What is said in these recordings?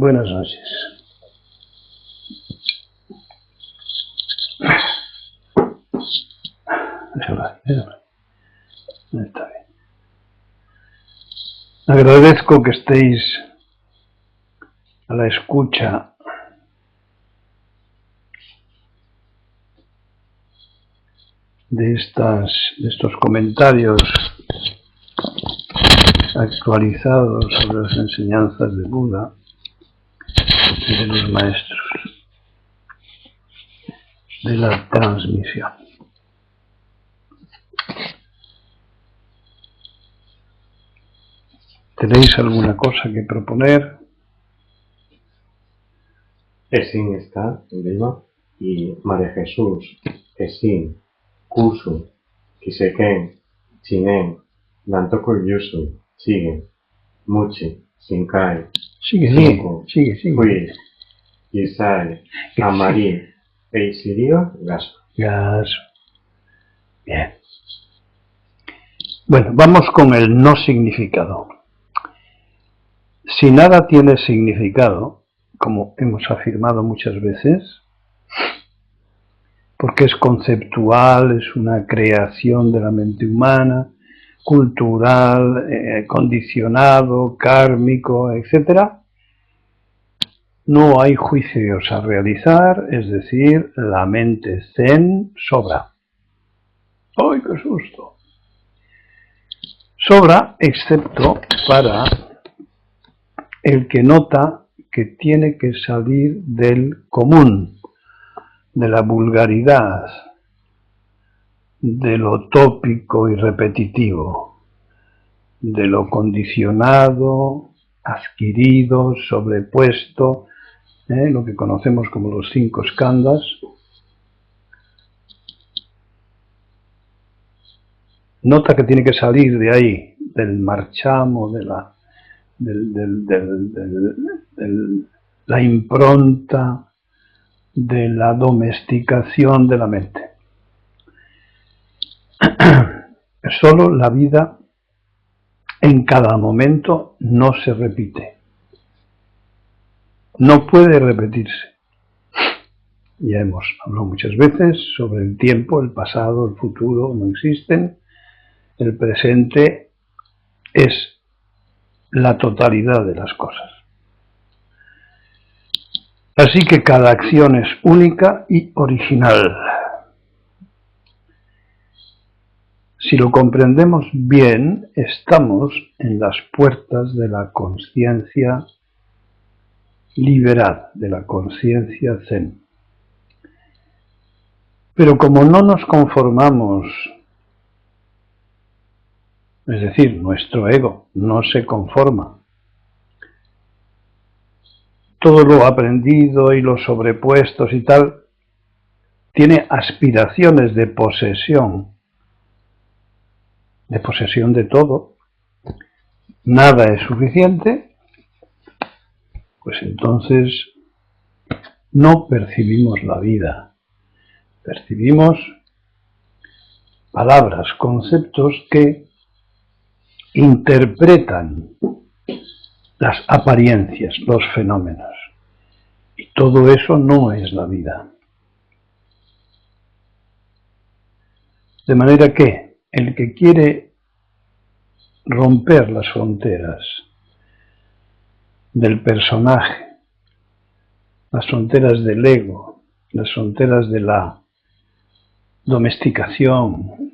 Buenas noches. Déjalo. Está bien. Agradezco que estéis a la escucha de estos comentarios actualizados sobre las enseñanzas de Buda y de los maestros de la transmisión. ¿Tenéis alguna cosa que proponer? Esin está en Lima y María Jesús, Esin, Kusu, Kiseken, Chinen, Nantoko Yusu, Sigue, Muchi, Shinkai, Sigue. Fui, Isai, Amarí, Eisirio, Gaso. Bien. Bueno, vamos con el no significado. Si nada tiene significado, como hemos afirmado muchas veces, porque es conceptual, es una creación de la mente humana, cultural, condicionado, kármico, etc., no hay juicios a realizar, es decir, la mente zen sobra. ¡Ay, qué susto! Sobra, excepto para el que nota que tiene que salir del común, de la vulgaridad, de lo tópico y repetitivo, de lo condicionado, adquirido, sobrepuesto, lo que conocemos como los 5 skandhas. Nota que tiene que salir de ahí, del marchamo, de la impronta, de la domesticación de la mente. Solo la vida en cada momento no se repite. No puede repetirse. Ya hemos hablado muchas veces sobre el tiempo, el pasado, el futuro, no existen. El presente es la totalidad de las cosas. Así que cada acción es única y original. Si lo comprendemos bien, estamos en las puertas de la conciencia liberada, de la conciencia zen. Pero como no nos conformamos, es decir, nuestro ego no se conforma, todo lo aprendido y los sobrepuestos y tal, tiene aspiraciones de posesión de todo, nada es suficiente, pues entonces no percibimos la vida, percibimos palabras, conceptos que interpretan las apariencias, los fenómenos. Y todo eso no es la vida. De manera que el que quiere romper las fronteras del personaje, las fronteras del ego, las fronteras de la domesticación,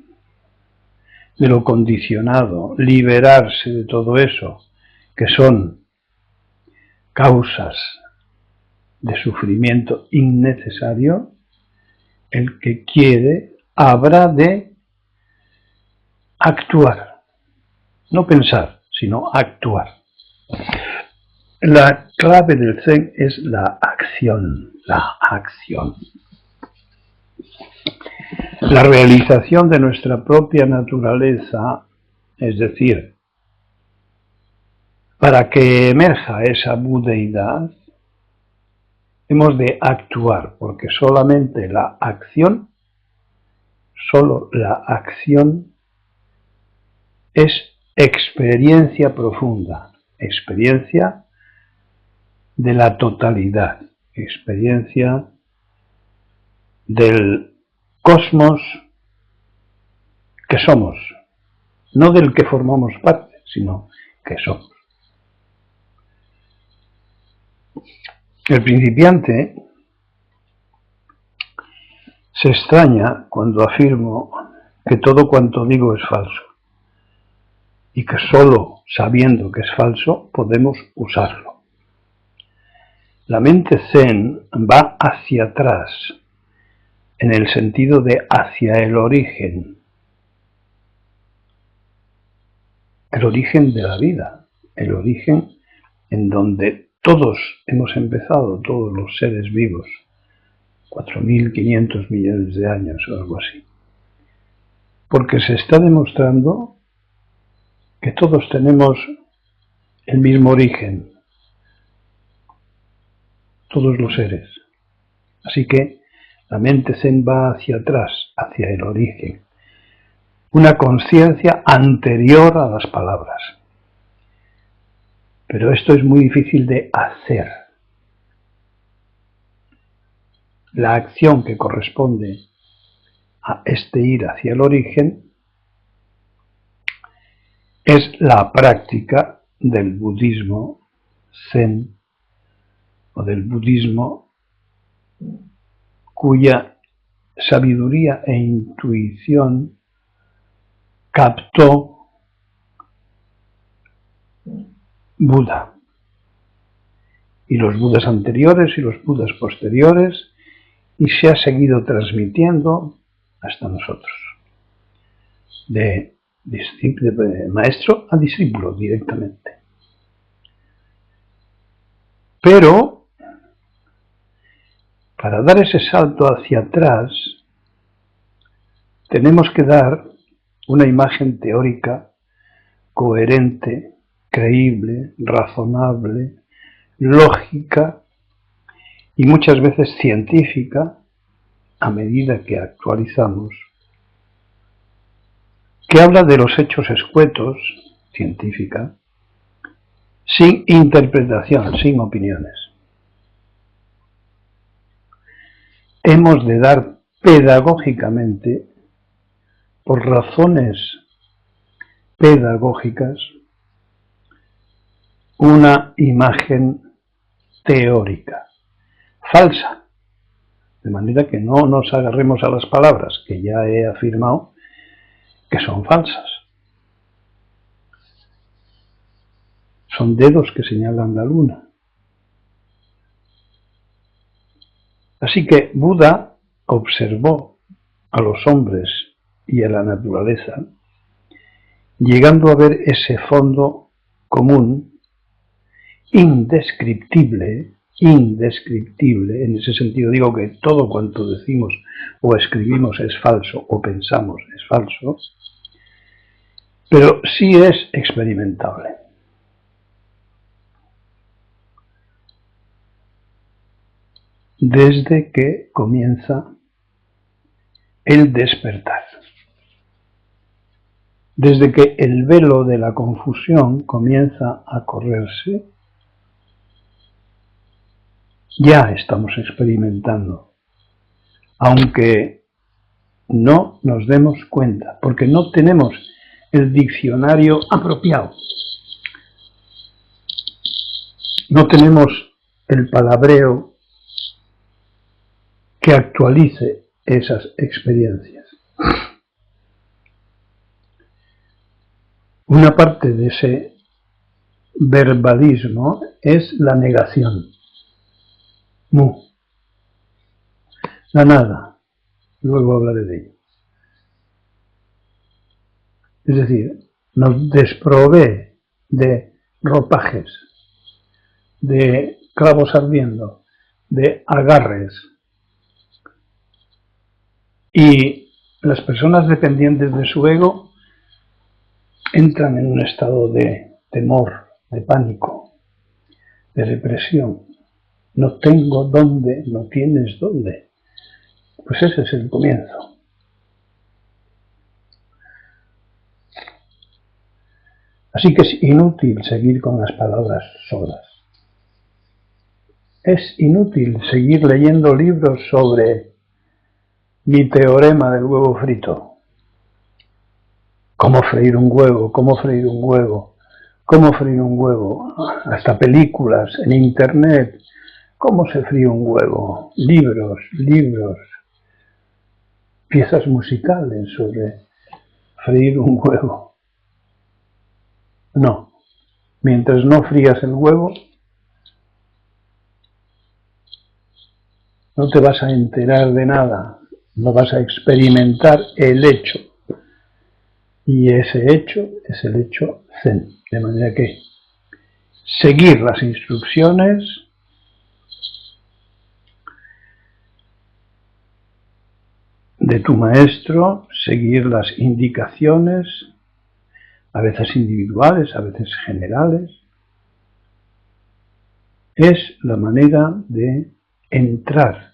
de lo condicionado, liberarse de todo eso, que son causas de sufrimiento innecesario, el que quiere habrá de actuar, no pensar, sino actuar. La clave del Zen es la acción, La realización de nuestra propia naturaleza, es decir, para que emerja esa budeidad, hemos de actuar, porque solamente la acción, solo la acción es experiencia profunda, experiencia de la totalidad, experiencia del cosmos que somos, no del que formamos parte, sino que somos. El principiante se extraña cuando afirmo que todo cuanto digo es falso y que solo sabiendo que es falso podemos usarlo. La mente zen va hacia atrás, en el sentido de hacia el origen de la vida, el origen en donde todos hemos empezado, todos los seres vivos, 4.500 millones de años o algo así. Porque se está demostrando que todos tenemos el mismo origen, todos los seres. Así que la mente zen va hacia atrás, hacia el origen, una conciencia anterior a las palabras. Pero esto es muy difícil de hacer. La acción que corresponde a este ir hacia el origen es la práctica del budismo zen o del budismo cuya sabiduría e intuición captó Buda y los Budas anteriores y los Budas posteriores, y se ha seguido transmitiendo hasta nosotros, de maestro a discípulo directamente. Pero para dar ese salto hacia atrás tenemos que dar una imagen teórica coherente, creíble, razonable, lógica y muchas veces científica a medida que actualizamos, que habla de los hechos escuetos, científica, sin interpretación, sin opiniones. Hemos de dar pedagógicamente, por razones pedagógicas, una imagen teórica, falsa, de manera que no nos agarremos a las palabras que ya he afirmado que son falsas. Son dedos que señalan la luna. Así que Buda observó a los hombres y a la naturaleza, llegando a ver ese fondo común, indescriptible, en ese sentido digo que todo cuanto decimos o escribimos es falso o pensamos es falso, pero sí es experimentable. Desde que comienza el despertar. Desde que el velo de la confusión comienza a correrse, ya estamos experimentando, aunque no nos demos cuenta, porque no tenemos el diccionario apropiado. No tenemos el palabreo que actualice esas experiencias. Una parte de ese verbalismo es la negación. Mu. La nada. Luego hablaré de ello. Es decir, nos desprovee de ropajes, de clavos ardiendo, de agarres. Y las personas dependientes de su ego entran en un estado de temor, de pánico, de represión. No tengo dónde, no tienes dónde. Pues ese es el comienzo. Así que es inútil seguir con las palabras solas. Es inútil seguir leyendo libros sobre mi teorema del huevo frito. Cómo freír un huevo, cómo freír un huevo, cómo freír un huevo. Hasta películas en internet. Cómo se fríe un huevo. Libros, piezas musicales sobre freír un huevo. No. Mientras no frías el huevo, no te vas a enterar de nada, no vas a experimentar el hecho. Y ese hecho es el hecho Zen. De manera que seguir las instrucciones de tu maestro, seguir las indicaciones, a veces individuales, a veces generales, es la manera de entrar,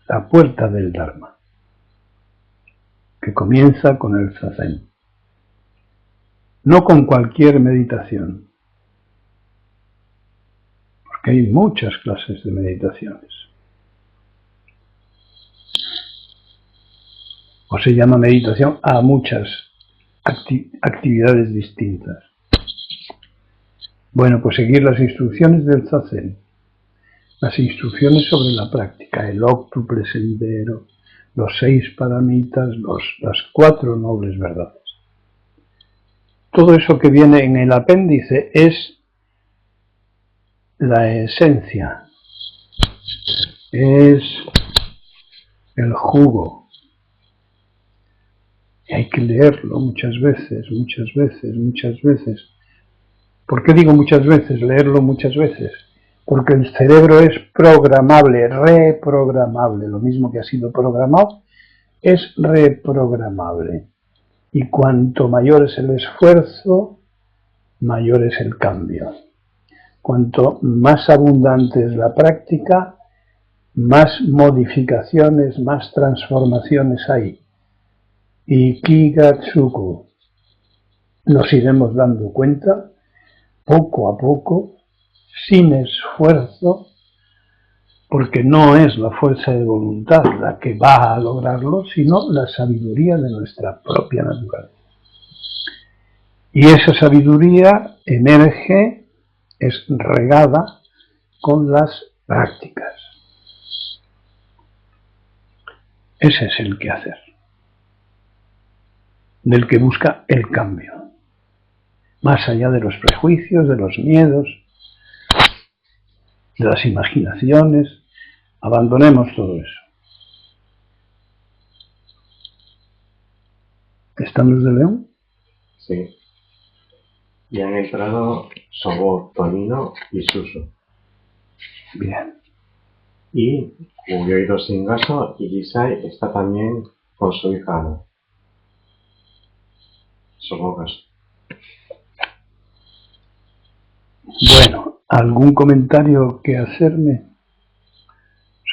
la puerta del Dharma, que comienza con el Zazen. No con cualquier meditación, porque hay muchas clases de meditaciones. O se llama meditación a muchas actividades distintas. Bueno, pues seguir las instrucciones del Zazen, las instrucciones sobre la práctica, el óctuple sendero, los 6 paramitas, las 4 nobles verdades. Todo eso que viene en el apéndice es la esencia, es el jugo. Y hay que leerlo muchas veces. ¿Por qué digo muchas veces? Leerlo muchas veces. Porque el cerebro es programable, reprogramable. Lo mismo que ha sido programado, es reprogramable. Y cuanto mayor es el esfuerzo, mayor es el cambio. Cuanto más abundante es la práctica, más modificaciones, más transformaciones hay. Y Kigatsuku, nos iremos dando cuenta, poco a poco, sin esfuerzo, porque no es la fuerza de voluntad la que va a lograrlo, sino la sabiduría de nuestra propia naturaleza. Y esa sabiduría emerge, es regada con las prácticas. Ese es el quehacer, del que busca el cambio, más allá de los prejuicios, de los miedos, de las imaginaciones. Abandonemos todo eso. ¿Están los de León? Sí. Y han entrado Sogo, Tonino y Suso. Bien. Y, como yo he ido sin gaso, Irisai está también con su hija Ana. Sogo gaso. Bueno, ¿algún comentario que hacerme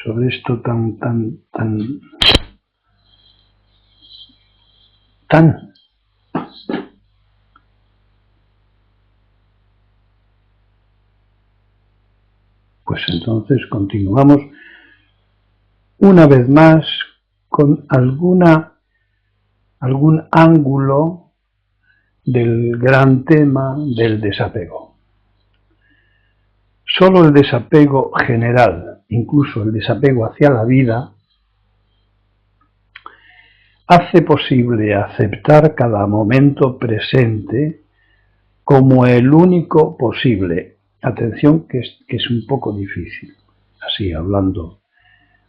sobre esto tan? Pues entonces continuamos una vez más con algún ángulo del gran tema del desapego. Solo el desapego general, incluso el desapego hacia la vida, hace posible aceptar cada momento presente como el único posible. Atención, que es un poco difícil, así hablando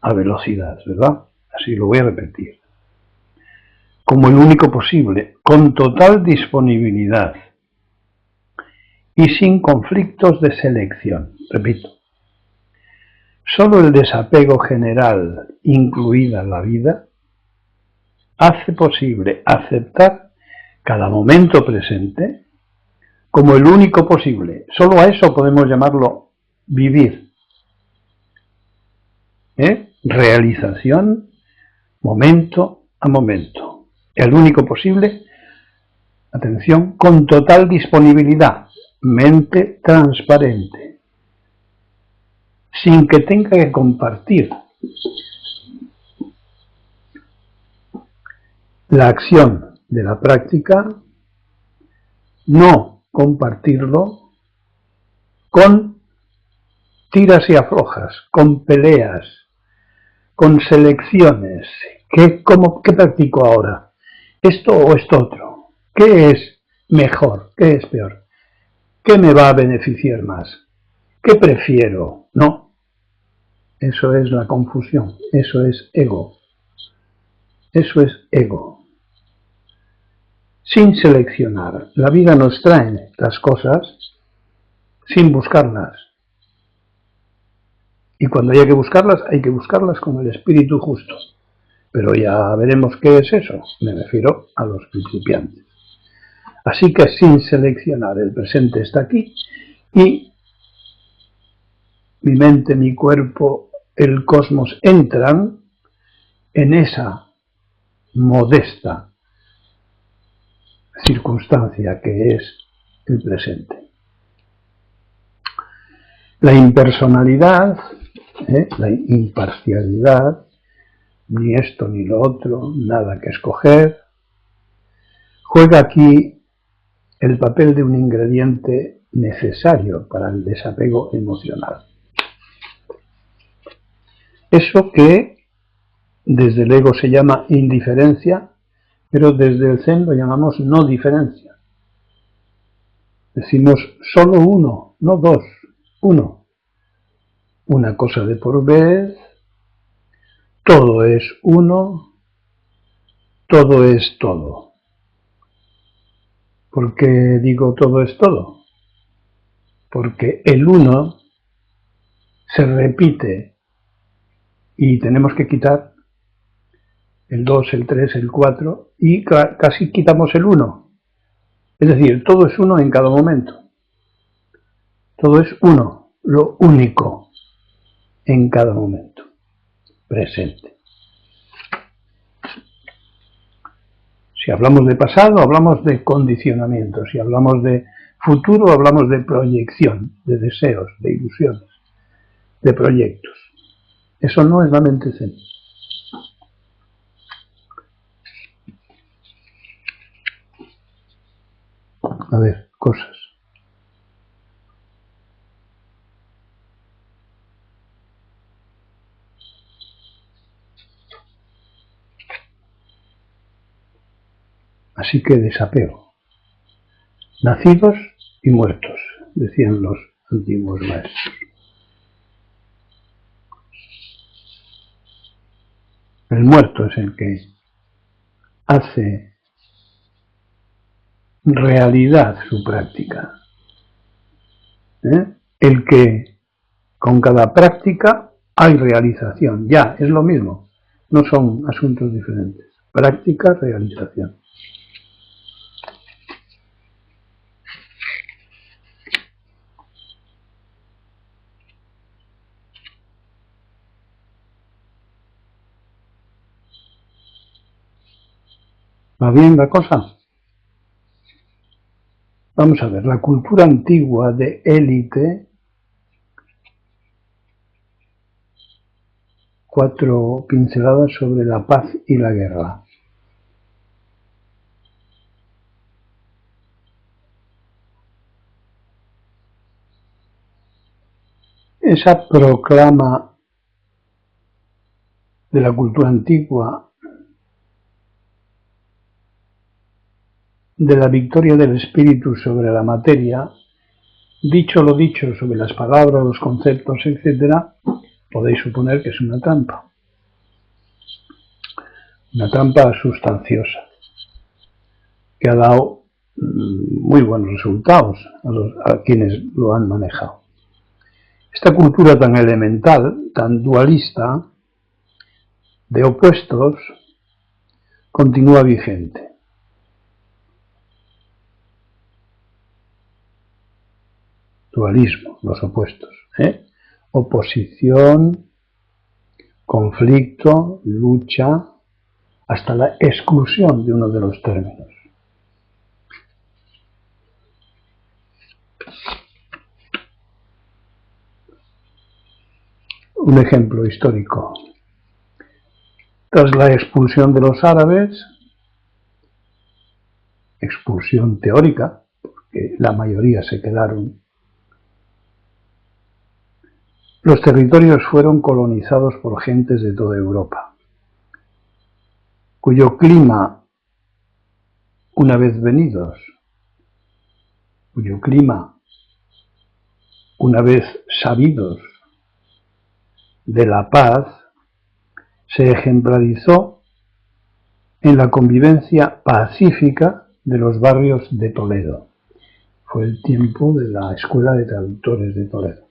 a velocidad, ¿verdad? Así lo voy a repetir. Como el único posible, con total disponibilidad y sin conflictos de selección. Repito, solo el desapego general, incluida la vida, hace posible aceptar cada momento presente como el único posible. Solo a eso podemos llamarlo vivir. Realización, momento a momento. El único posible atención, con total disponibilidad, mente transparente, sin que tenga que compartir la acción de la práctica, no compartirlo con tiras y aflojas, con peleas, con selecciones. ¿Qué practico ahora? ¿Esto o esto otro? ¿Qué es mejor? ¿Qué es peor? ¿Qué me va a beneficiar más? ¿Qué prefiero? No. Eso es la confusión. Eso es ego. Eso es ego. Sin seleccionar. La vida nos trae las cosas sin buscarlas. Y cuando hay que buscarlas con el espíritu justo. Pero ya veremos qué es eso. Me refiero a los principiantes. Así que sin seleccionar, el presente está aquí y mi mente, mi cuerpo, el cosmos entran en esa modesta circunstancia que es el presente. La impersonalidad, la imparcialidad, ni esto ni lo otro, nada que escoger, juega aquí el papel de un ingrediente necesario para el desapego emocional. Eso que desde el ego se llama indiferencia, pero desde el Zen lo llamamos no diferencia. Decimos solo uno, no dos, uno. Una cosa de por vez, todo es uno, todo es todo. ¿Por qué digo todo es todo? Porque el uno se repite y tenemos que quitar el 2, el 3, el 4 y casi quitamos el 1. Es decir, todo es uno en cada momento. Todo es uno, lo único en cada momento presente. Si hablamos de pasado, hablamos de condicionamiento. Si hablamos de futuro, hablamos de proyección, de deseos, de ilusiones, de proyectos. Eso no es la mente zen. A ver, cosas. Así que desapego. Nacidos y muertos, decían los antiguos maestros. El muerto es el que hace realidad su práctica. El que con cada práctica hay realización. Ya, es lo mismo. No son asuntos diferentes. Práctica, realización. ¿Va bien la cosa? Vamos a ver, la cultura antigua de élite, 4 pinceladas sobre la paz y la guerra. Esa proclama de la cultura antigua de la victoria del espíritu sobre la materia, dicho lo dicho sobre las palabras, los conceptos, etc., podéis suponer que es una trampa sustanciosa, que ha dado muy buenos resultados a quienes lo han manejado. Esta cultura tan elemental, tan dualista, de opuestos, continúa vigente. Dualismo, los opuestos. Oposición, conflicto, lucha, hasta la exclusión de uno de los términos. un ejemplo histórico. Tras la expulsión de los árabes, expulsión teórica, porque la mayoría se quedaron, los territorios fueron colonizados por gentes de toda Europa, cuyo clima, una vez venidos, una vez sabidos de la paz, se ejemplarizó en la convivencia pacífica de los barrios de Toledo. Fue el tiempo de la Escuela de Traductores de Toledo.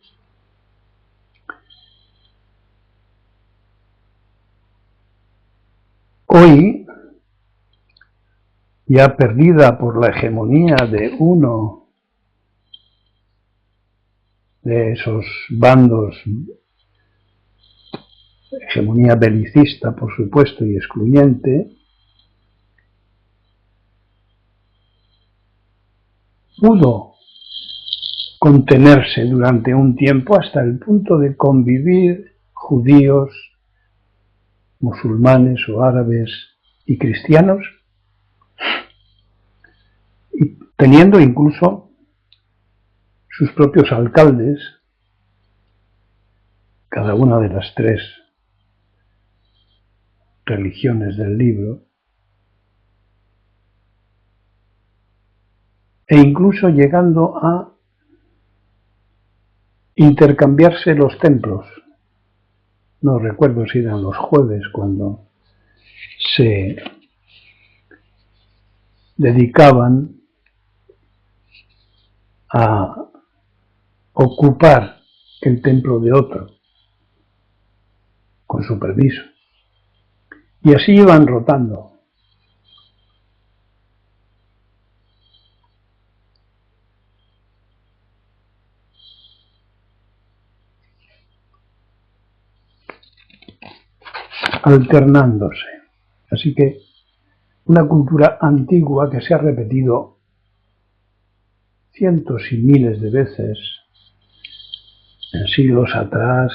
Hoy, ya perdida por la hegemonía de uno de esos bandos, hegemonía belicista, por supuesto, y excluyente, pudo contenerse durante un tiempo hasta el punto de convivir judíos, musulmanes o árabes y cristianos, y teniendo incluso sus propios alcaldes, cada una de las tres religiones del libro, e incluso llegando a intercambiarse los templos. No recuerdo si eran los jueves cuando se dedicaban a ocupar el templo de otro con su permiso. Y así iban rotando. Alternándose. Así que una cultura antigua que se ha repetido cientos y miles de veces en siglos atrás,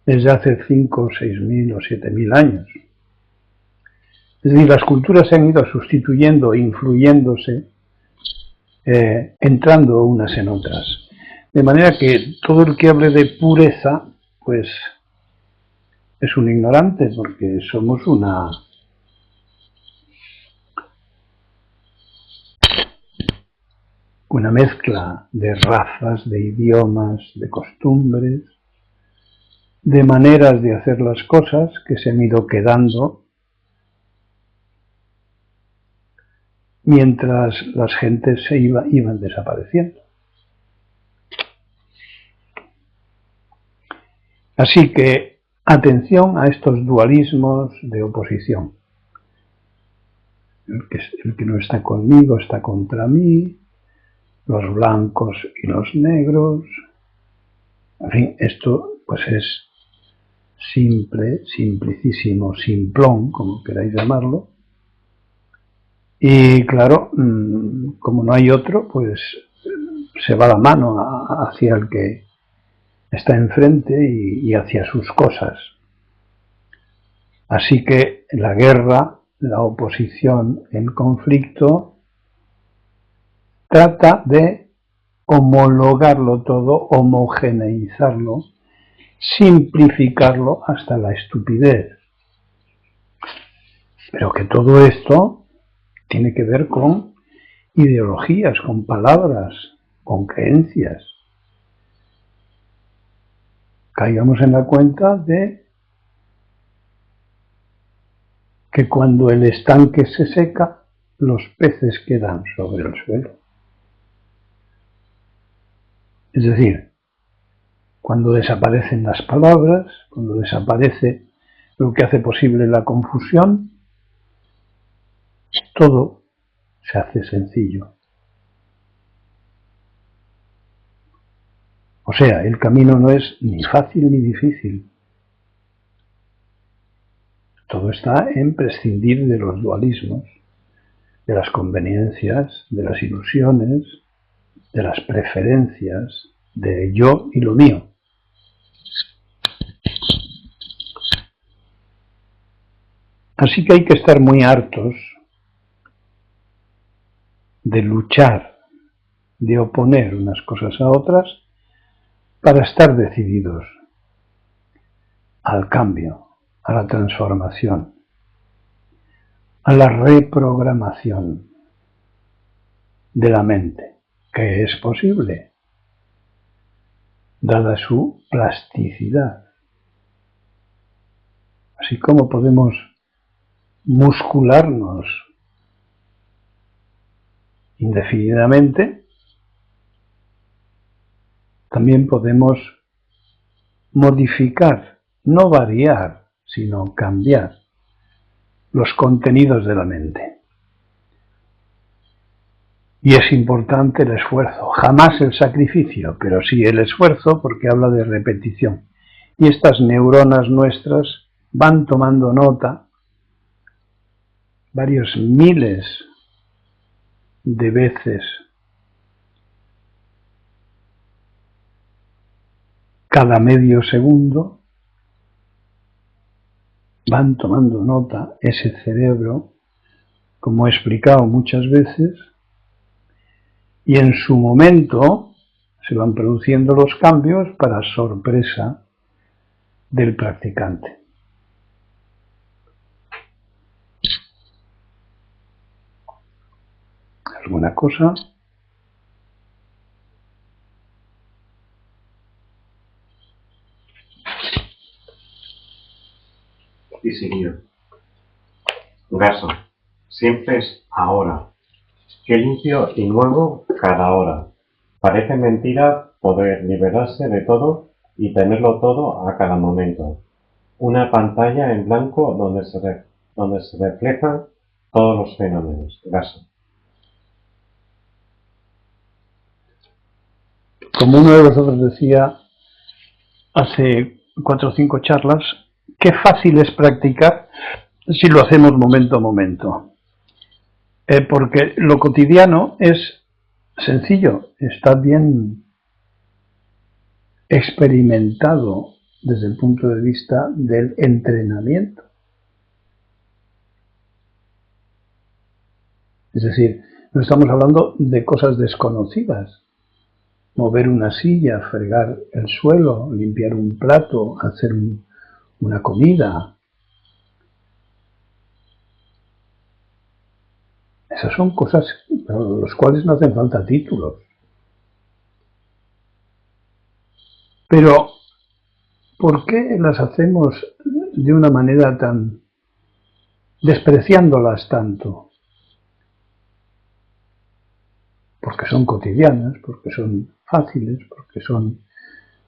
desde hace 5, 6.000 o 7.000 años. Es decir, las culturas se han ido sustituyendo, influyéndose, entrando unas en otras. De manera que todo el que hable de pureza, pues es un ignorante, porque somos una mezcla de razas, de idiomas, de costumbres, de maneras de hacer las cosas que se han ido quedando mientras las gentes iban desapareciendo. Así que atención a estos dualismos de oposición. El que no está conmigo está contra mí, los blancos y los negros. En fin, esto pues es simple, simplicísimo, simplón, como queráis llamarlo. Y claro, como no hay otro, pues se va la mano hacia el que está enfrente y hacia sus cosas. Así que la guerra, la oposición, el conflicto, trata de homologarlo todo, homogeneizarlo, simplificarlo hasta la estupidez. Pero que todo esto tiene que ver con ideologías, con palabras, con creencias. Caigamos en la cuenta de que cuando el estanque se seca, los peces quedan sobre el suelo. Es decir, cuando desaparecen las palabras, cuando desaparece lo que hace posible la confusión, todo se hace sencillo. O sea, el camino no es ni fácil ni difícil. Todo está en prescindir de los dualismos, de las conveniencias, de las ilusiones, de las preferencias, de yo y lo mío. Así que hay que estar muy hartos de luchar, de oponer unas cosas a otras, para estar decididos al cambio, a la transformación, a la reprogramación de la mente, que es posible, dada su plasticidad. Así como podemos muscularnos indefinidamente, también podemos modificar, no variar, sino cambiar los contenidos de la mente. Y es importante el esfuerzo, jamás el sacrificio, pero sí el esfuerzo, porque habla de repetición. Y estas neuronas nuestras van tomando nota varios miles de veces cada medio segundo, van tomando nota ese cerebro, como he explicado muchas veces, y en su momento se van produciendo los cambios para sorpresa del practicante. ¿Alguna cosa? Y siguió. Gaso. Siempre es ahora. Qué limpio y nuevo cada hora. Parece mentira poder liberarse de todo y tenerlo todo a cada momento. Una pantalla en blanco donde se reflejan todos los fenómenos. Gaso. Como uno de vosotros decía hace 4 o 5 charlas, qué fácil es practicar si lo hacemos momento a momento. Porque lo cotidiano es sencillo, está bien experimentado desde el punto de vista del entrenamiento. Es decir, no estamos hablando de cosas desconocidas. Mover una silla, fregar el suelo, limpiar un plato, hacer una comida. Esas son cosas para las cuales no hacen falta títulos. Pero, ¿por qué las hacemos de una manera tan despreciándolas tanto? Porque son cotidianas, porque son fáciles, porque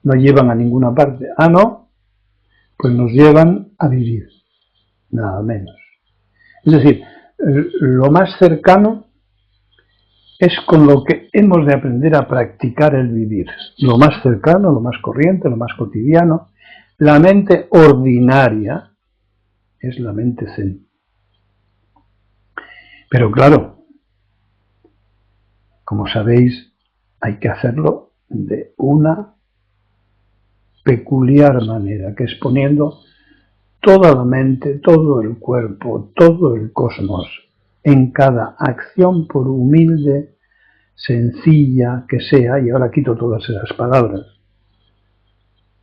no llevan a ninguna parte. Ah, no, pues nos llevan a vivir, nada menos. Es decir, lo más cercano es con lo que hemos de aprender a practicar el vivir. Lo más cercano, lo más corriente, lo más cotidiano. La mente ordinaria es la mente zen. Pero claro, como sabéis, hay que hacerlo de una peculiar manera, que es poniendo toda la mente, todo el cuerpo, todo el cosmos en cada acción, por humilde, sencilla que sea, y ahora quito todas esas palabras,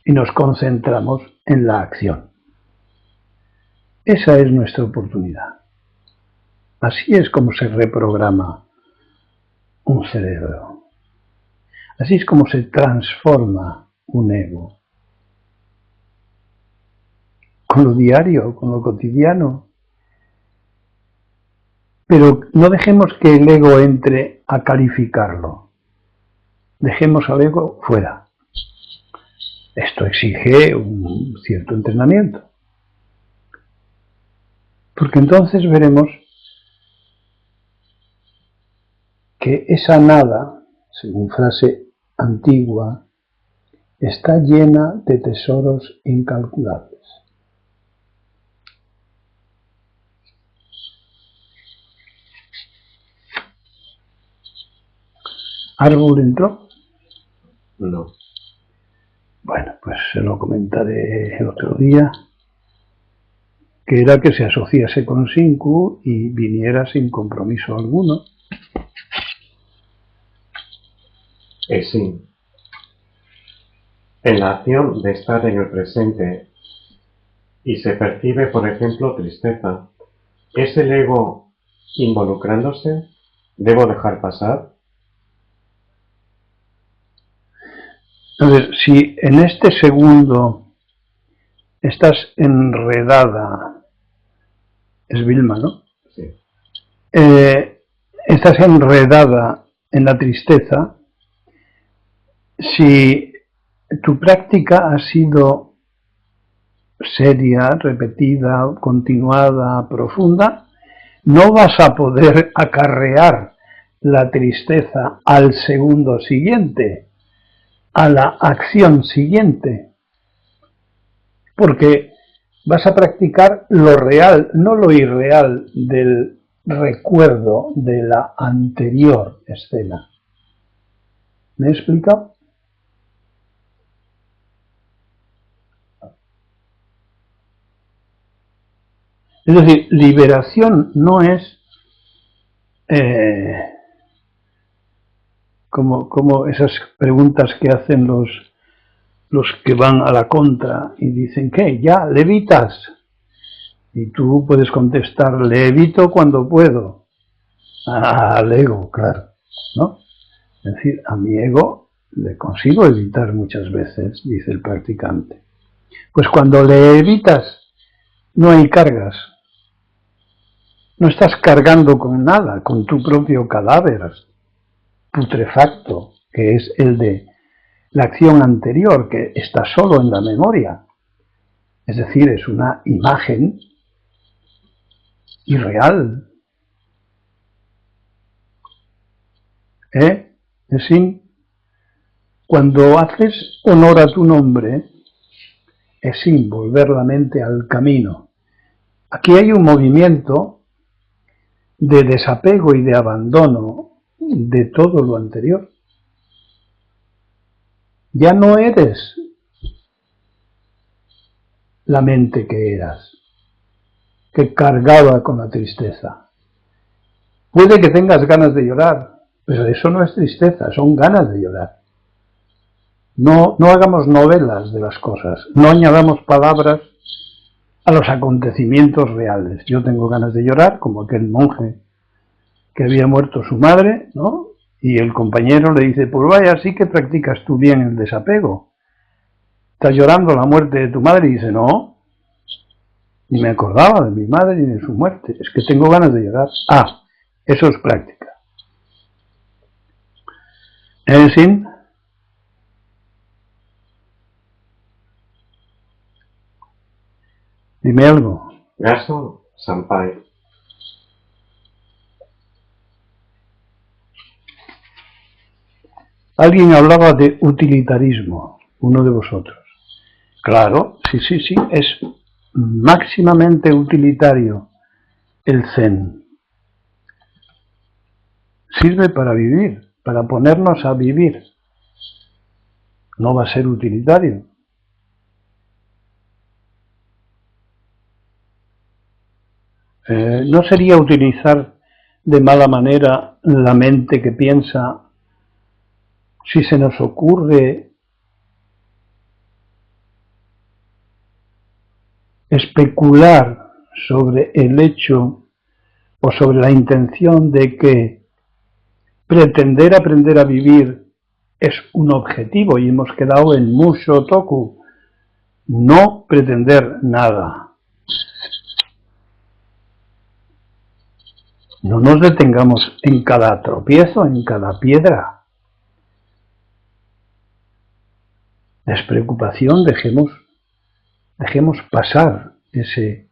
y nos concentramos en la acción. Esa es nuestra oportunidad. Así es como se reprograma un cerebro. Así es como se transforma un ego. Con lo diario, con lo cotidiano. Pero no dejemos que el ego entre a calificarlo. Dejemos al ego fuera. Esto exige un cierto entrenamiento. Porque entonces veremos que esa nada, según frase antigua, está llena de tesoros incalculables. ¿Árbol entró? No. Bueno, pues se lo comentaré el otro día, que era que se asociase con Sinku y viniera sin compromiso alguno. Sí. En la acción de estar en el presente y se percibe, por ejemplo, tristeza, ¿es el ego involucrándose? ¿Debo dejar pasar? A ver, si en este segundo estás enredada, es Vilma, ¿no? Sí. Estás enredada en la tristeza, si tu práctica ha sido seria, repetida, continuada, profunda, no vas a poder acarrear la tristeza al segundo siguiente, a la acción siguiente, porque vas a practicar lo real, no lo irreal del recuerdo de la anterior escena. ¿Me he explicado? Es decir, liberación no es como esas preguntas que hacen los que van a la contra y dicen, ¿qué? ¿Ya levitas? Y tú puedes contestar, levito cuando puedo. Al ego, claro, ¿no? Es decir, a mi ego le consigo evitar muchas veces, dice el practicante. Pues cuando le evitas, no hay cargas. No estás cargando con nada, con tu propio cadáver putrefacto, que es el de la acción anterior, que está solo en la memoria. Es decir, es una imagen irreal. Es decir, cuando haces honor a tu nombre, es sin volver la mente al camino. Aquí hay un movimiento de desapego y de abandono de todo lo anterior. Ya no eres la mente que eras, que cargaba con la tristeza. Puede que tengas ganas de llorar, pero eso no es tristeza, son ganas de llorar. No hagamos novelas de las cosas, no añadamos palabras a los acontecimientos reales. Yo tengo ganas de llorar, como aquel monje que había muerto su madre, ¿no? Y el compañero le dice, pues vaya, sí que practicas tú bien el desapego. ¿Estás llorando la muerte de tu madre? Y dice, no, ni me acordaba de mi madre ni de su muerte, es que tengo ganas de llorar. Ah, eso es práctica. ¿Es decir? Dime algo. Gaso Sampai. Alguien hablaba de utilitarismo, uno de vosotros. Claro, sí, es máximamente utilitario el Zen. Sirve para vivir, para ponernos a vivir. No va a ser utilitario. No sería utilizar de mala manera la mente que piensa si se nos ocurre especular sobre el hecho o sobre la intención de que pretender aprender a vivir es un objetivo y hemos quedado en Musho Toku, no pretender nada. No nos detengamos en cada tropiezo, en cada piedra. Despreocupación, dejemos pasar ese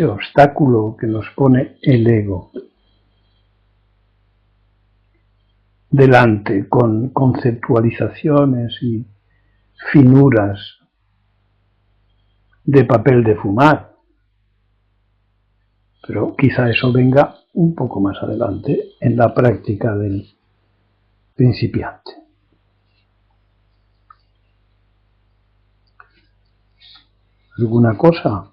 obstáculo que nos pone el ego delante con conceptualizaciones y finuras de papel de fumar. Pero quizá eso venga un poco más adelante en la práctica del principiante. ¿Alguna cosa?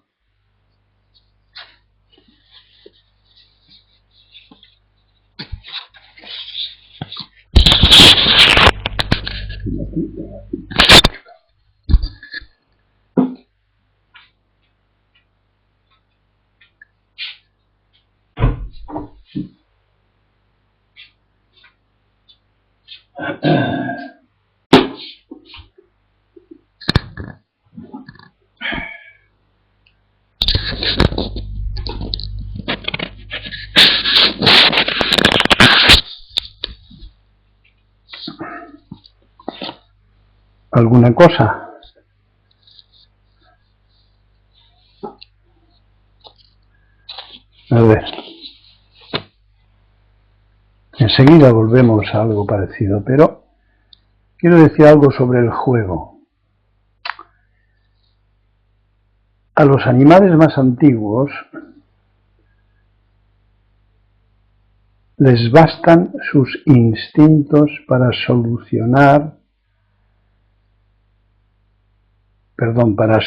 ¿Alguna cosa? A ver. Enseguida volvemos a algo parecido, pero quiero decir algo sobre el juego. A los animales más antiguos les bastan sus instintos para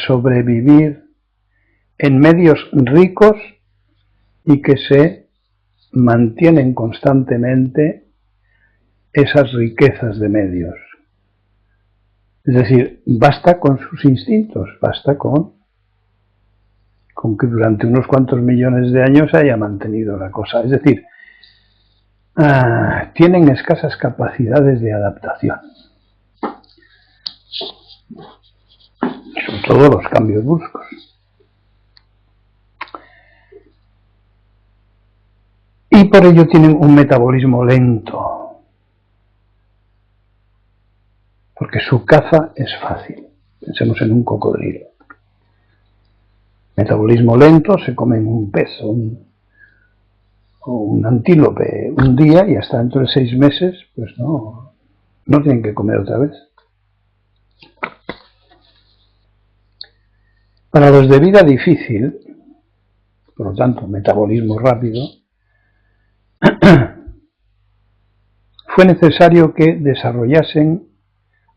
sobrevivir en medios ricos y que se mantienen constantemente esas riquezas de medios. Es decir, basta con sus instintos, basta con que durante unos cuantos millones de años se haya mantenido la cosa. Es decir, tienen escasas capacidades de adaptación. Sobre todo los cambios bruscos. Y por ello tienen un metabolismo lento. Porque su caza es fácil. Pensemos en un cocodrilo. Metabolismo lento, se comen un pez o un antílope un día y hasta dentro de 6 meses, pues no tienen que comer otra vez. Para los de vida difícil, por lo tanto, metabolismo rápido, fue necesario que desarrollasen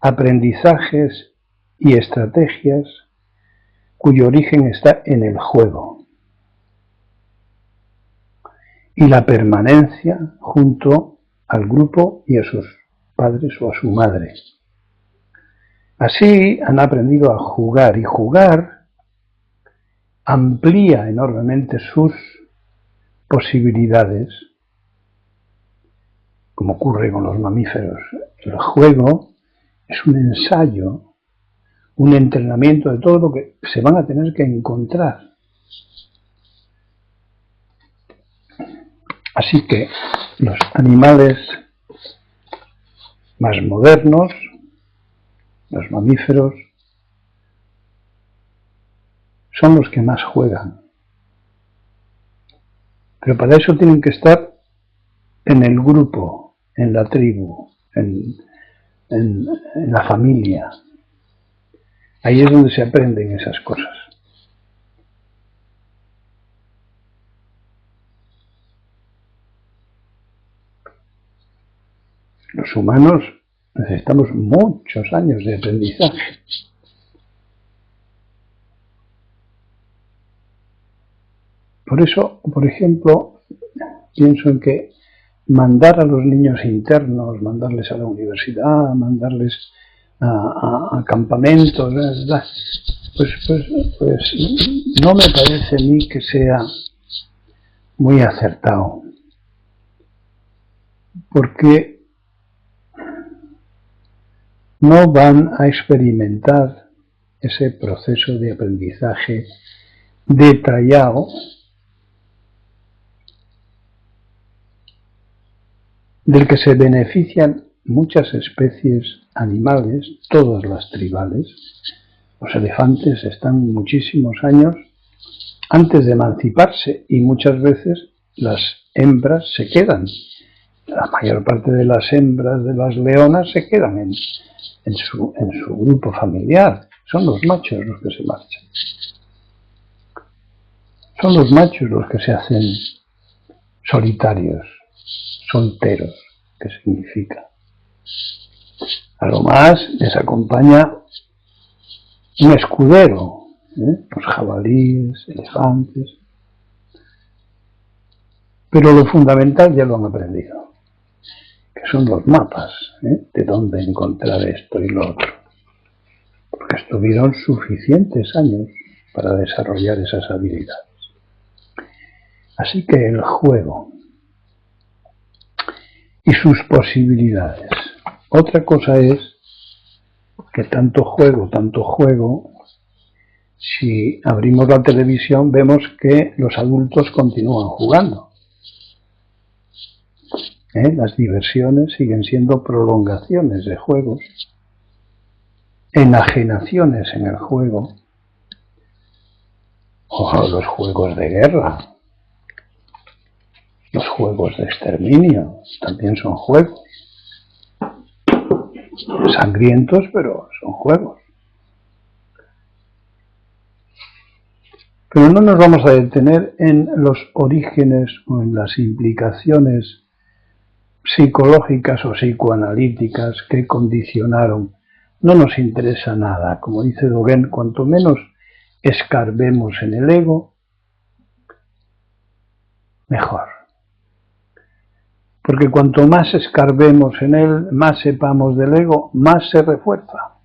aprendizajes y estrategias cuyo origen está en el juego y la permanencia junto al grupo y a sus padres o a su madre. Así han aprendido a jugar, y jugar amplía enormemente sus posibilidades, como ocurre con los mamíferos. El juego es un ensayo, un entrenamiento de todo lo que se van a tener que encontrar. Así que los animales más modernos, los mamíferos, son los que más juegan. Pero para eso tienen que estar en el grupo, en la tribu, en la familia. Ahí es donde se aprenden esas cosas. Los humanos necesitamos muchos años de aprendizaje. Por eso, por ejemplo, pienso en que mandar a los niños internos, mandarles a la universidad, mandarles a campamentos, pues no me parece a mí que sea muy acertado. Porque no van a experimentar ese proceso de aprendizaje detallado del que se benefician muchas especies animales, todas las tribales. Los elefantes están muchísimos años antes de emanciparse y muchas veces las hembras se quedan. La mayor parte de las hembras de las leonas se quedan en su grupo familiar. Son los machos los que se marchan. Son los machos los que se hacen solitarios, solteros, que significa. A lo más les acompaña un escudero, los jabalíes, elefantes. Pero lo fundamental ya lo han aprendido, que son los mapas, de dónde encontrar esto y lo otro. Porque estuvieron suficientes años para desarrollar esas habilidades. Así que el juego y sus posibilidades. Otra cosa es que tanto juego, si abrimos la televisión vemos que los adultos continúan jugando. Las diversiones siguen siendo prolongaciones de juegos, enajenaciones en el juego, o los juegos de guerra, los juegos de exterminio, también son juegos. Sangrientos, pero son juegos. Pero no nos vamos a detener en los orígenes o en las implicaciones psicológicas o psicoanalíticas que condicionaron. No nos interesa nada. Como dice Dogen, cuanto menos escarbemos en el ego, mejor. Porque cuanto más escarbemos en él, más sepamos del ego, más se refuerza.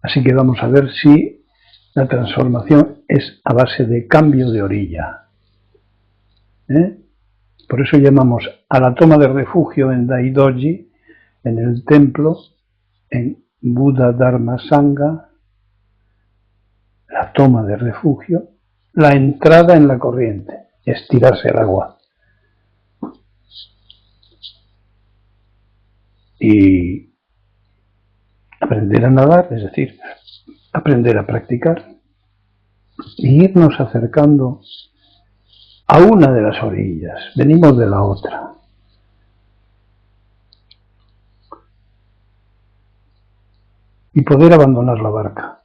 Así que vamos a ver si la transformación es a base de cambio de orilla. Por eso llamamos a la toma de refugio en Daidoji, en el templo, en Buddha Dharma Sangha, la toma de refugio, la entrada en la corriente, estirarse al agua. Y aprender a nadar, es decir, aprender a practicar, y irnos acercando a una de las orillas, venimos de la otra. Y poder abandonar la barca,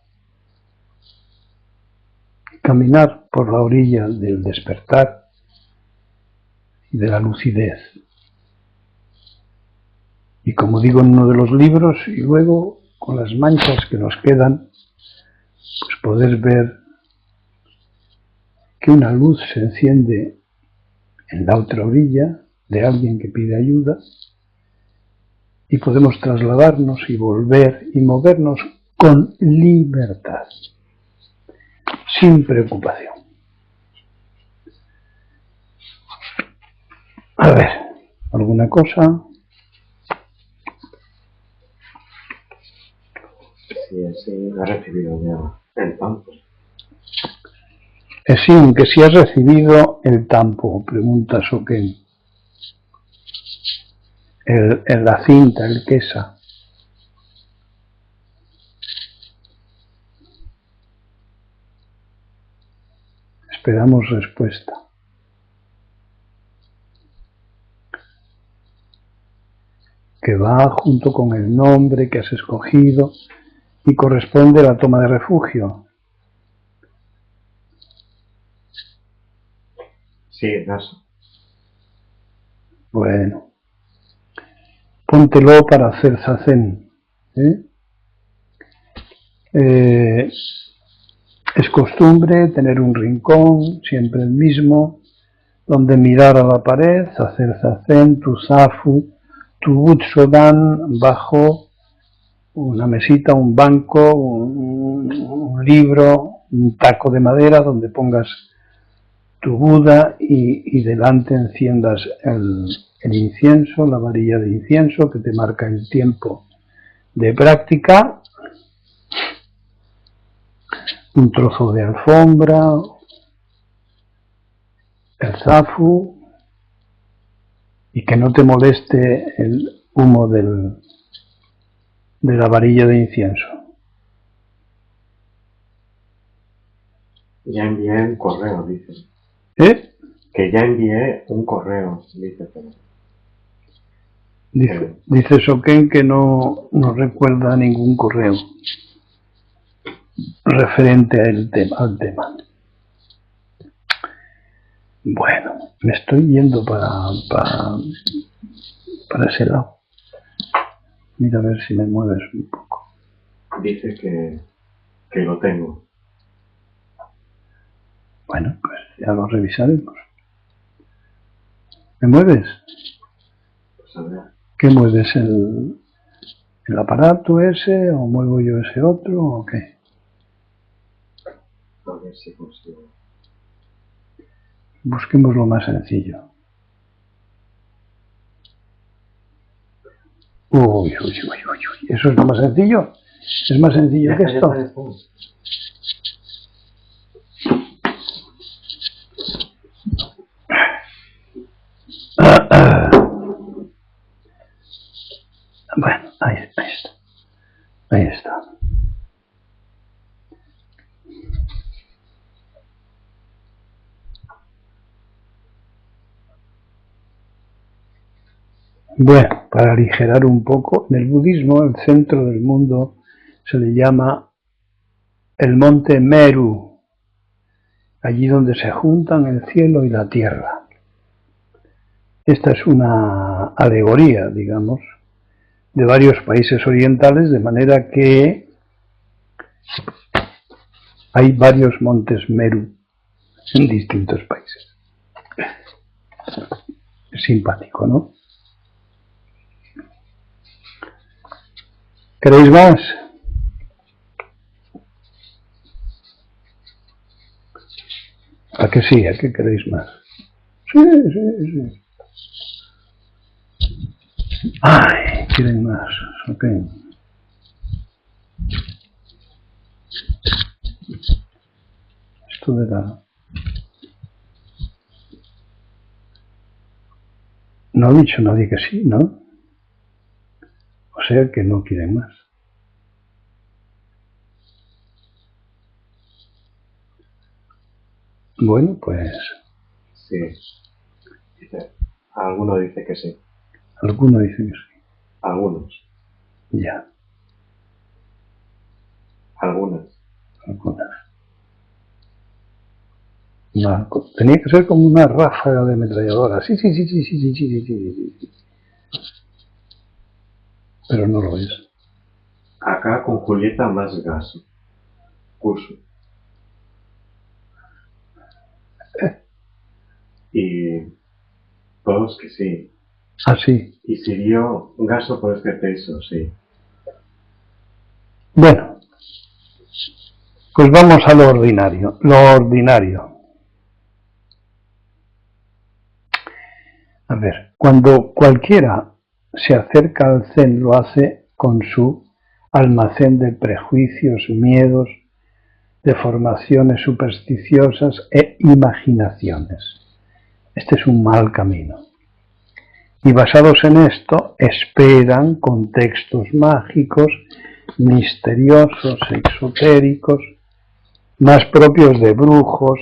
caminar por la orilla del despertar y de la lucidez. Y como digo en uno de los libros, y luego con las manchas que nos quedan, pues poder ver que una luz se enciende en la otra orilla de alguien que pide ayuda y podemos trasladarnos y volver y movernos con libertad, sin preocupación. A ver, ¿alguna cosa? Sí, ha recibido ya el tampo. Sí, que si has recibido el tampo, pregunta Soken. La cinta, el quesa. Esperamos respuesta. Que va junto con el nombre que has escogido y corresponde a la toma de refugio. Sí, eso. Bueno. Póntelo para hacer zazen. Es costumbre tener un rincón, siempre el mismo, donde mirar a la pared, hacer zazen, tu zafu, tu butsudan, bajo una mesita, un banco, un libro, un taco de madera donde pongas tu Buda y delante enciendas el incienso, la varilla de incienso que te marca el tiempo de práctica, un trozo de alfombra, el zafu, y que no te moleste el humo de la varilla de incienso. Ya envié un correo, dice. Que ya envié un correo, dice. Dice Soken que no recuerda ningún correo referente al tema. Bueno, me estoy yendo para ese lado. Mira a ver si me mueves un poco. Dice que que lo tengo. Bueno, pues ya lo revisaremos. ¿Me mueves? Pues a ver, ¿Qué mueves? ¿El aparato ese o muevo yo ese otro o qué? a ver si consigo. Busquemos lo más sencillo. Uy, uy, uy, uy, uy. ¿Eso es lo más sencillo? ¿Es más sencillo que esto? Ya está. Bueno, ahí está. Ahí está. Bueno, para aligerar un poco, en el budismo el centro del mundo se le llama el monte Meru, allí donde se juntan el cielo y la tierra. Esta es una alegoría, digamos, de varios países orientales, de manera que hay varios montes Meru en distintos países. Es simpático, ¿no? ¿Queréis más? ¿A qué sí? ¿A qué queréis más? Sí, sí, sí. Ay, quieren más. Ok. Esto de la... No ha dicho nadie que sí, ¿no? O sea que no quieren más. Bueno, pues Sí. Alguno dice que sí. alguno dice que sí. Algunos. Ya, Algunas. algunas. Tenía que ser como una ráfaga de ametralladora. Sí, sí, sí, sí, sí, sí, sí, sí, sí, sí. Pero no lo es. Acá con Julieta más gaso. Curso. Y todos que sí. Ah, sí. Y si dio gaso por este peso, sí. Bueno, pues vamos a lo ordinario. Lo ordinario. A ver, cuando cualquiera se acerca al Zen lo hace con su almacén de prejuicios, miedos, deformaciones supersticiosas e imaginaciones. Este es un mal camino. Y basados en esto, esperan contextos mágicos, misteriosos, exotéricos, más propios de brujos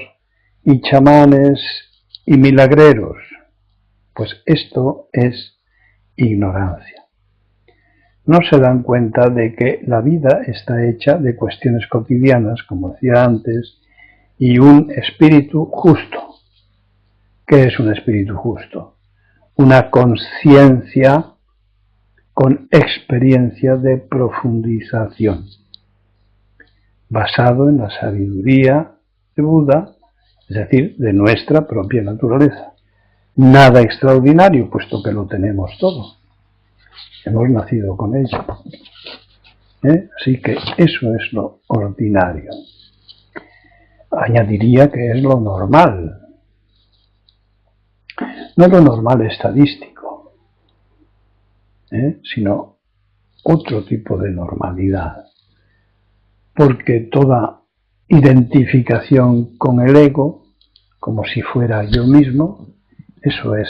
y chamanes y milagreros. Pues esto es ignorancia. No se dan cuenta de que la vida está hecha de cuestiones cotidianas, como decía antes, y un espíritu justo. ¿Qué es un espíritu justo? Una conciencia con experiencia de profundización, basado en la sabiduría de Buda, es decir, de nuestra propia naturaleza. Nada extraordinario, puesto que lo tenemos todo. Hemos nacido con ello. Así que eso es lo ordinario. Añadiría que es lo normal, no lo normal estadístico, sino otro tipo de normalidad, porque toda identificación con el ego, como si fuera yo mismo, eso es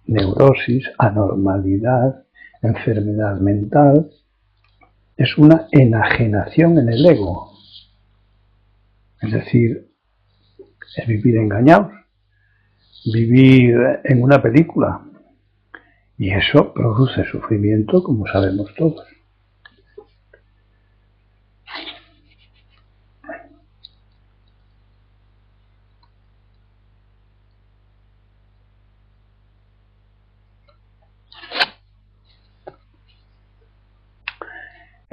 neurosis, anormalidad, enfermedad mental, es una enajenación en el ego, es decir, es vivir engañados, vivir en una película, y eso produce sufrimiento, como sabemos todos.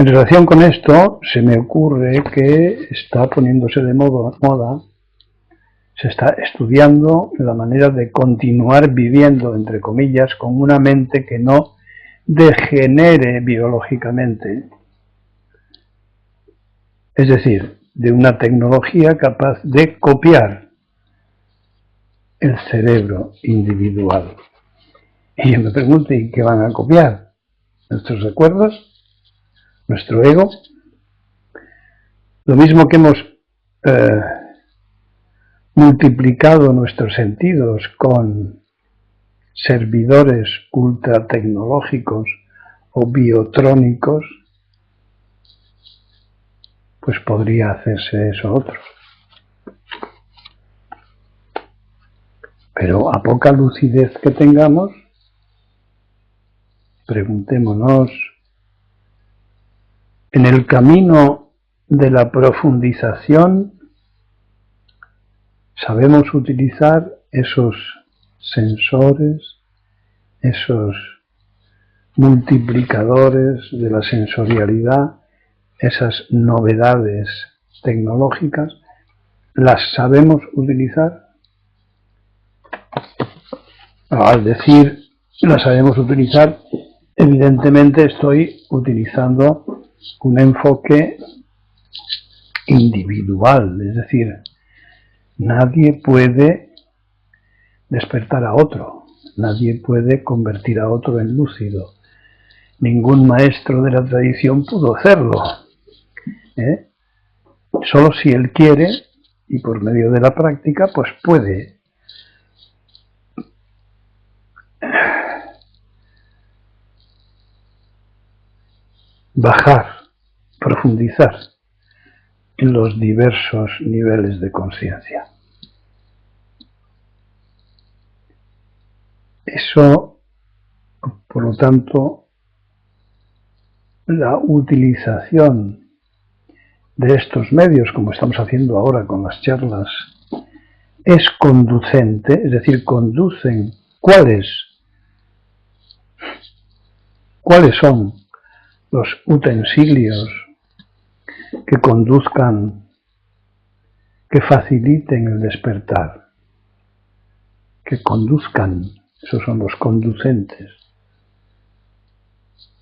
En relación con esto, se me ocurre que está poniéndose de moda, se está estudiando la manera de continuar viviendo, entre comillas, con una mente que no degenere biológicamente. Es decir, de una tecnología capaz de copiar el cerebro individual. Y yo me pregunto, ¿y qué van a copiar? ¿Nuestros recuerdos? ¿Nuestro ego? Lo mismo que hemos multiplicado nuestros sentidos con servidores ultra tecnológicos o biotrónicos, pues podría hacerse eso otro. Pero a poca lucidez que tengamos, preguntémonos, en el camino de la profundización, ¿sabemos utilizar esos sensores, esos multiplicadores de la sensorialidad, esas novedades tecnológicas? ¿Las sabemos utilizar? Al decir las sabemos utilizar, evidentemente estoy utilizando un enfoque individual, es decir, nadie puede despertar a otro, nadie puede convertir a otro en lúcido. Ningún maestro de la tradición pudo hacerlo. Solo si él quiere, y por medio de la práctica, pues puede bajar, profundizar en los diversos niveles de conciencia. Eso, por lo tanto, la utilización de estos medios, como estamos haciendo ahora con las charlas, es conducente, es decir, conducen cuáles son los utensilios que conduzcan, que faciliten el despertar, que conduzcan, esos son los conducentes.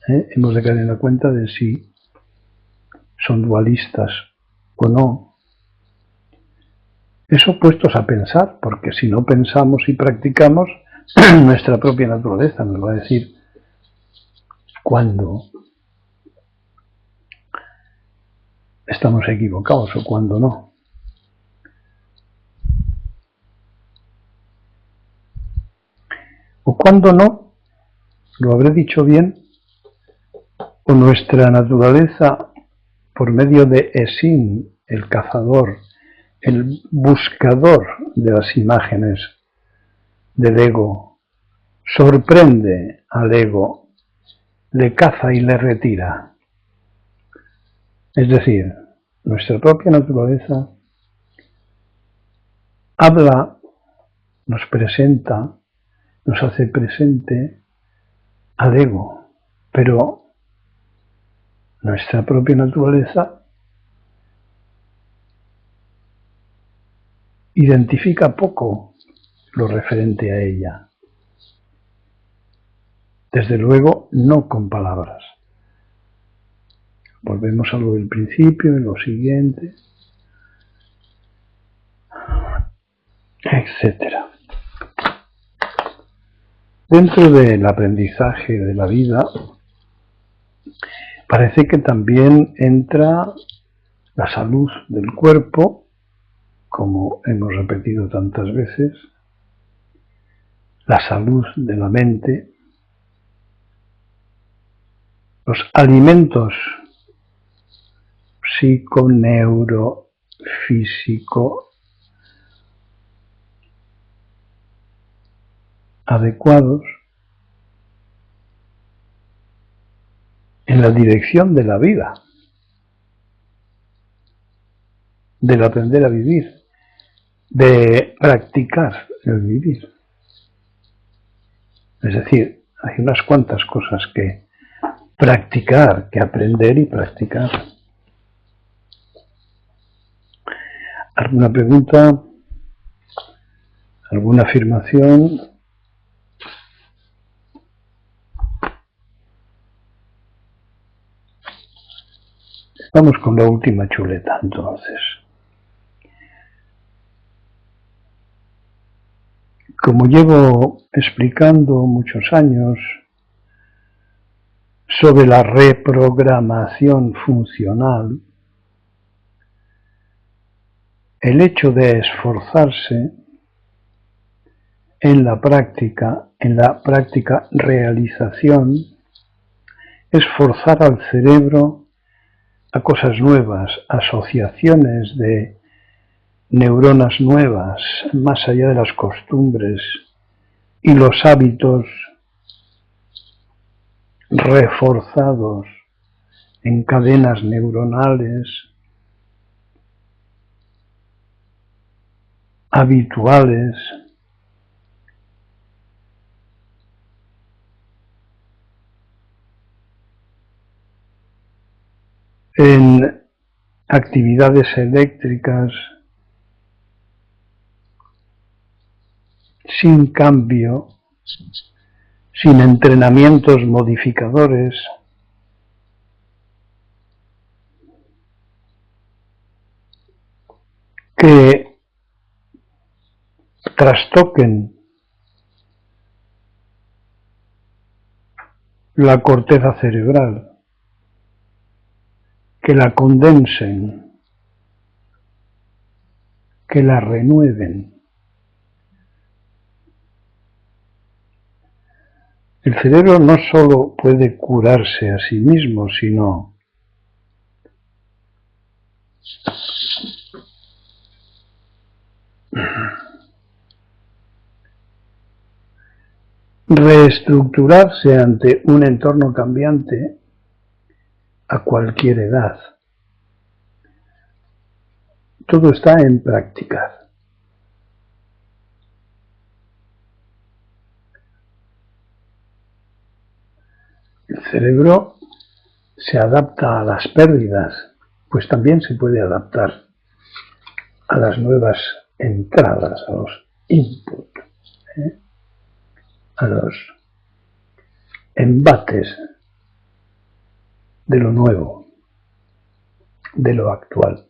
Hemos de caer en la cuenta de si son dualistas o no. Eso puestos a pensar, porque si no pensamos y practicamos, nuestra propia naturaleza nos va a decir cuándo estamos equivocados o cuándo no. O cuándo no, lo habré dicho bien, o nuestra naturaleza, por medio de Esim, el cazador, el buscador de las imágenes del ego, sorprende al ego, le caza y le retira. Es decir, nuestra propia naturaleza habla, nos presenta, nos hace presente al ego, pero nuestra propia naturaleza identifica poco lo referente a ella. Desde luego, no con palabras. Volvemos a lo del principio, en lo siguiente, etcétera. Dentro del aprendizaje de la vida, parece que también entra la salud del cuerpo, como hemos repetido tantas veces, la salud de la mente, los alimentos psico, neuro, físico adecuados en la dirección de la vida, del aprender a vivir, de practicar el vivir. Es decir, hay unas cuantas cosas que practicar que aprender y practicar. ¿Alguna pregunta? ¿Alguna afirmación? Vamos con la última chuleta, entonces. Como llevo explicando muchos años sobre la reprogramación funcional, el hecho de esforzarse en la práctica realización, es forzar al cerebro a cosas nuevas, asociaciones de neuronas nuevas, más allá de las costumbres y los hábitos reforzados en cadenas neuronales habituales, en actividades eléctricas sin cambio, sin entrenamientos modificadores, que trastoquen la corteza cerebral, que la condensen, que la renueven. El cerebro no solo puede curarse a sí mismo, sino reestructurarse ante un entorno cambiante a cualquier edad. Todo está en practicar. El cerebro se adapta a las pérdidas, pues también se puede adaptar a las nuevas entradas, a los inputs, a los embates de lo nuevo, de lo actual.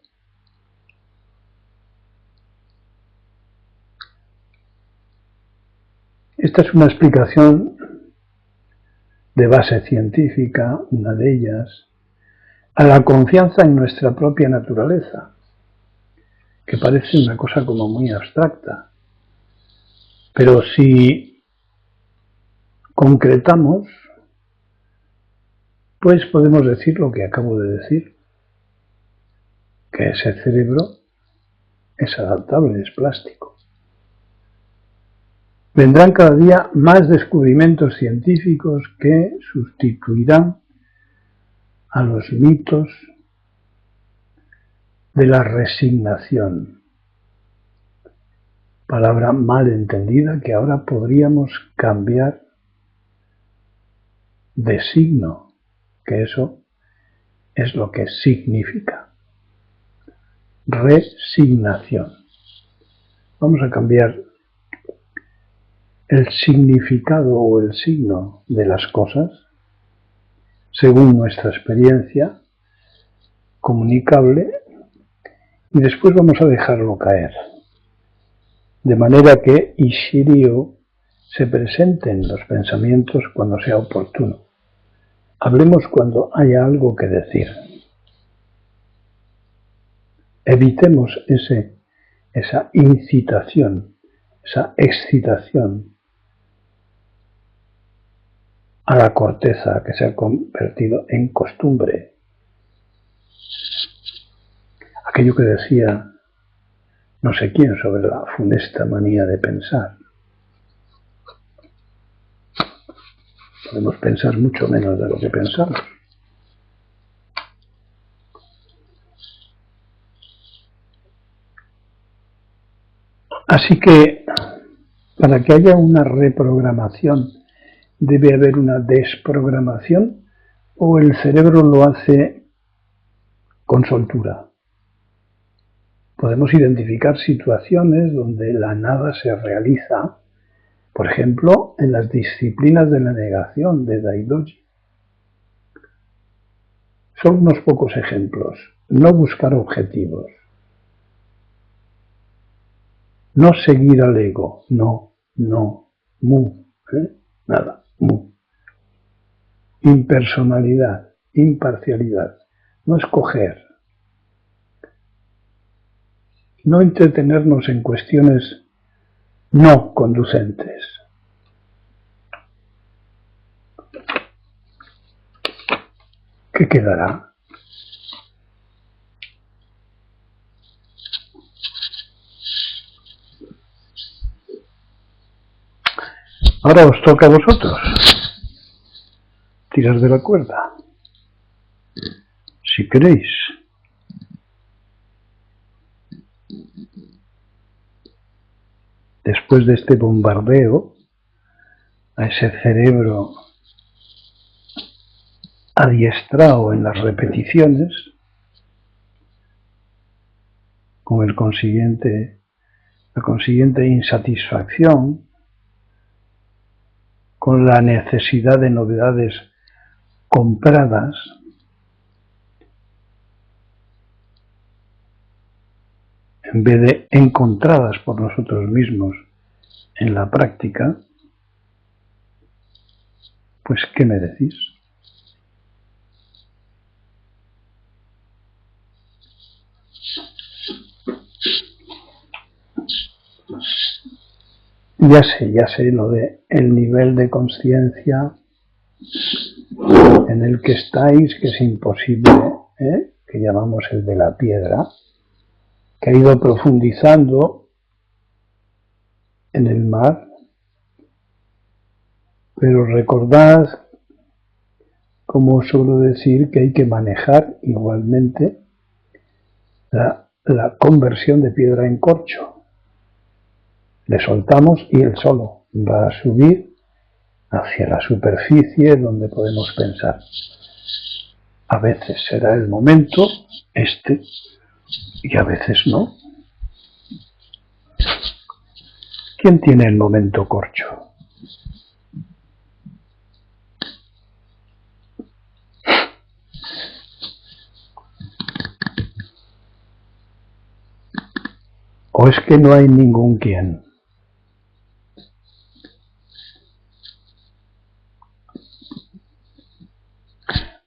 Esta es una explicación de base científica, una de ellas, a la confianza en nuestra propia naturaleza, que parece una cosa como muy abstracta. Pero si concretamos, pues podemos decir lo que acabo de decir, que ese cerebro es adaptable, es plástico. Vendrán cada día más descubrimientos científicos que sustituirán a los mitos de la resignación, palabra mal entendida que ahora podríamos cambiar de signo, que eso es lo que significa. Resignación. Vamos a cambiar el significado o el signo de las cosas según nuestra experiencia comunicable y después vamos a dejarlo caer, de manera que Ishirio se presenten los pensamientos cuando sea oportuno. Hablemos cuando haya algo que decir. Evitemos esa incitación, esa excitación a la corteza que se ha convertido en costumbre. Aquello que decía no sé quién sobre la funesta manía de pensar. Podemos pensar mucho menos de lo que pensamos. Así que, para que haya una reprogramación, debe haber una desprogramación o el cerebro lo hace con soltura. Podemos identificar situaciones donde la nada se realiza, por ejemplo, en las disciplinas de la negación de Daidoji. Son unos pocos ejemplos. No buscar objetivos. No seguir al ego. No, mu, nada, mu. Impersonalidad, imparcialidad. No escoger. No entretenernos en cuestiones no conducentes. ¿Qué quedará? Ahora os toca a vosotros tirar de la cuerda, si queréis. Después de este bombardeo a ese cerebro adiestrado en las repeticiones, con la consiguiente insatisfacción, con la necesidad de novedades compradas, en vez de encontradas por nosotros mismos en la práctica, pues ¿qué me decís? Ya sé lo de el nivel de conciencia en el que estáis, que es imposible, que llamamos el de la piedra, que ha ido profundizando en el mar, pero recordad, como suelo decir, que hay que manejar igualmente la conversión de piedra en corcho. Le soltamos y él solo va a subir hacia la superficie donde podemos pensar. A veces será el momento y a veces no. ¿Quién tiene el momento corcho? ¿O es que no hay ningún quién?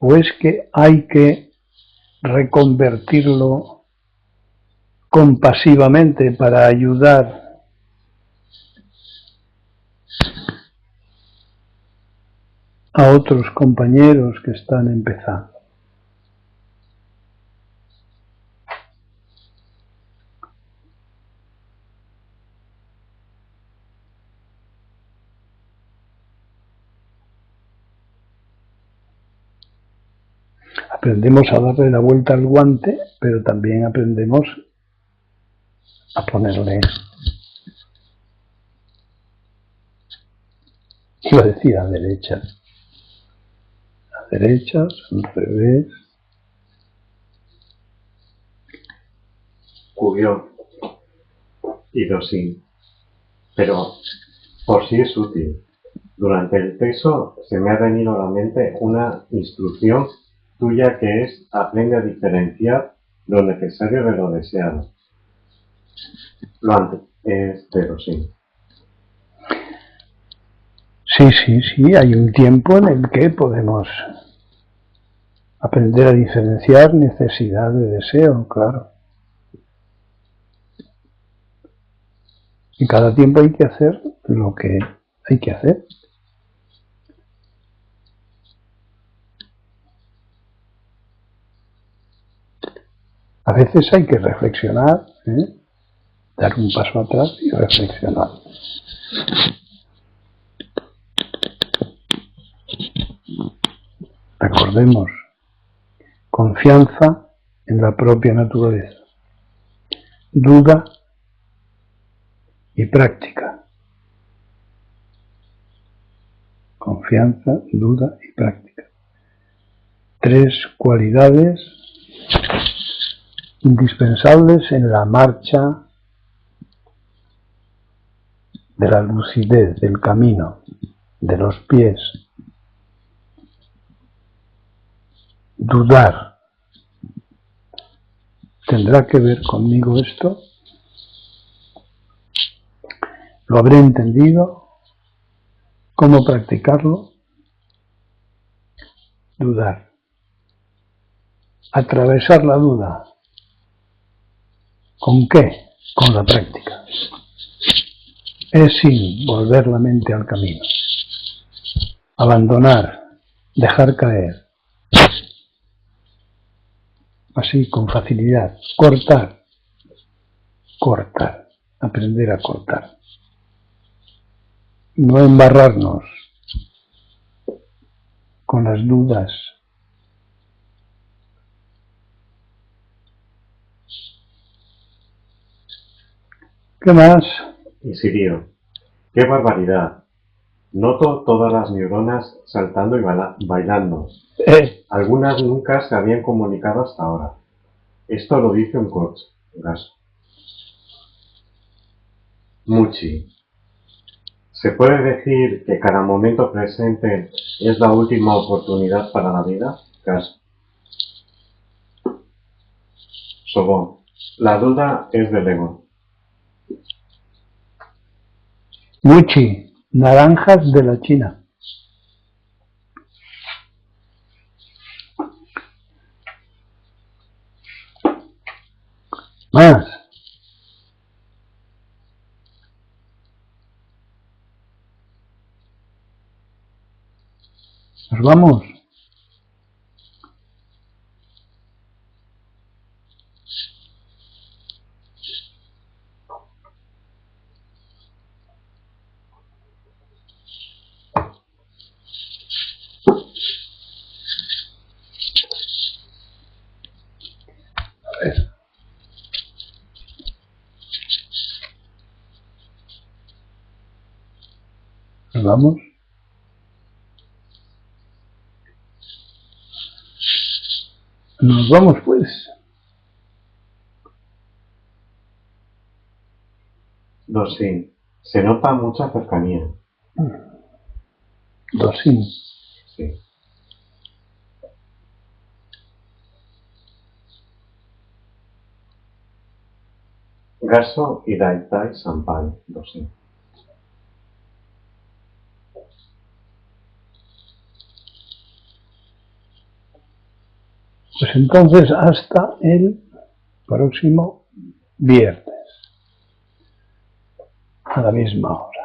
¿O es que hay que reconvertirlo compasivamente para ayudar a otros compañeros que están empezando? Aprendemos a darle la vuelta al guante, pero también aprendemos a ponerle, iba a decir a derechas, al revés. Cubió y dosín, pero por sí es útil. Durante el texto se me ha venido a la mente una instrucción tuya que es: aprende a diferenciar lo necesario de lo deseado. Lo antes es de dosín. Sí, hay un tiempo en el que podemos aprender a diferenciar necesidad de deseo, claro. Y cada tiempo hay que hacer lo que hay que hacer. A veces hay que reflexionar, dar un paso atrás y reflexionar. Recordemos, confianza en la propia naturaleza, duda y práctica. Confianza, duda y práctica. tres cualidades indispensables en la marcha de la lucidez, del camino, de los pies. Dudar. ¿Tendrá que ver conmigo esto? ¿Lo habré entendido? ¿Cómo practicarlo? Dudar. Atravesar la duda. ¿Con qué? Con la práctica. Es sin volver la mente al camino. Abandonar, dejar caer. Así, con facilidad. Cortar. Cortar. Aprender a cortar. No embarrarnos con las dudas. ¿Qué más? Y Sirio, ¡qué barbaridad! Noto todas las neuronas saltando y bailando. Algunas nunca se habían comunicado hasta ahora. Esto lo dice un coach, Gaso. Muchi. ¿Se puede decir que cada momento presente es la última oportunidad para la vida? Gaso. Sobón. La duda es del ego. Muchi. Naranjas de la China. Más. Nos vamos. A ver. Nos vamos. Nos vamos pues. Dosin. Se nota mucha cercanía. Dosin. Sí. Gaso y Daitai Sampai. Dosin. Pues entonces hasta el próximo viernes, a la misma hora.